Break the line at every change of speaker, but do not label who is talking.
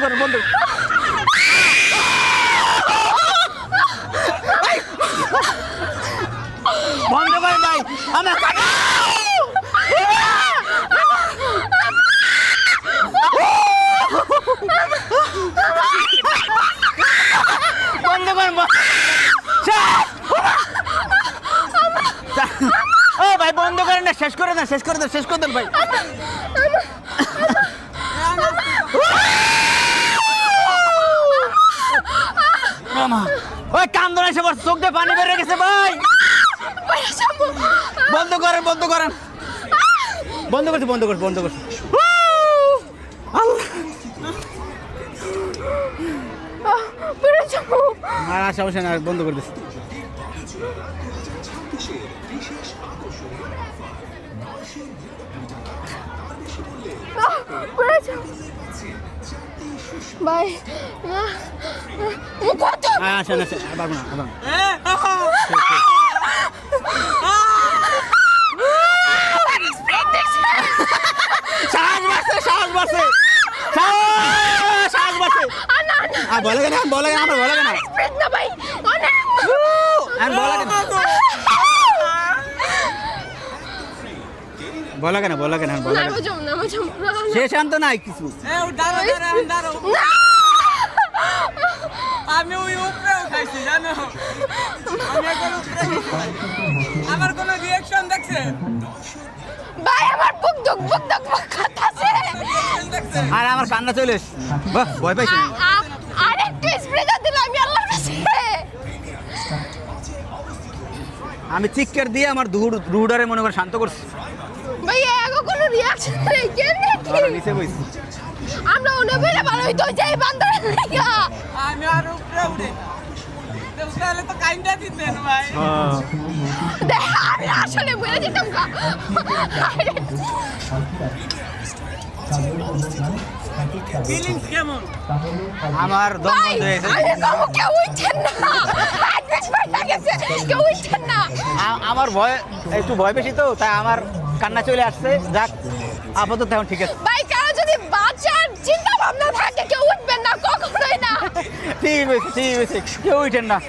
করেন বন্ধ বন্ধ করেন ভাই আমার বন্ধ করেন ও ভাই বন্ধ করেন না শেষ করে দেন ভাই ওই কান্দন এসে চোখ দিয়ে পানি বেরিয়ে গেছে ভাই বন্ধ করেন বন্ধ করছি আর সমস্যা না বন্ধ করে দিচ্ছি
ভাই
আসেন পারবো না সাহস বাড়ছে বলে কেন আমার বলে কেন বলে কেন সে শান্ত নাই কিছু
আমি ওই উপরেও খাইছি জানো আমার কোনো রিঅ্যাকশন দেখছে
ভাই আমার বুক দুক করতেছে
আর আমার কান্না চলে এসছে বাহ ভয় পাইছি
আরেকটু স্প্রে দিলে আমি আল্লাহর কাছে
আমি চিৎকার দিয়ে আমার রুডারে মনে করে শান্ত করছি
ভাই এগো কোনো রিঅ্যাকশন নেই কেন
নিচে বইছি
আমরা ওনে বেরে ভালো হইতো যাই বান্দর লাগা
আমি আর উপরে উঠে তাহলে তো কাইন্ডা দিতেন ভাই
দেখ আমি আসলে বলে দিতাম কা
ফিলিংস কেমন
আমার দম বন্ধ হয়ে গেছে
আরে কাউ কেউ উঠছেন না আজ পাটা গেছে কেউ উঠছেন না
আমার একটু ভয় বেশি তো তাই আমার কান্না চলে আসছে যাক আপাতত এখন ঠিক আছে
ভাই কারো যদি বাঁচার চিন্তা ভাবনা থাকে কেউ উঠবেন না কখনোই না
ঠিক হয়েছে কেউ উঠেন না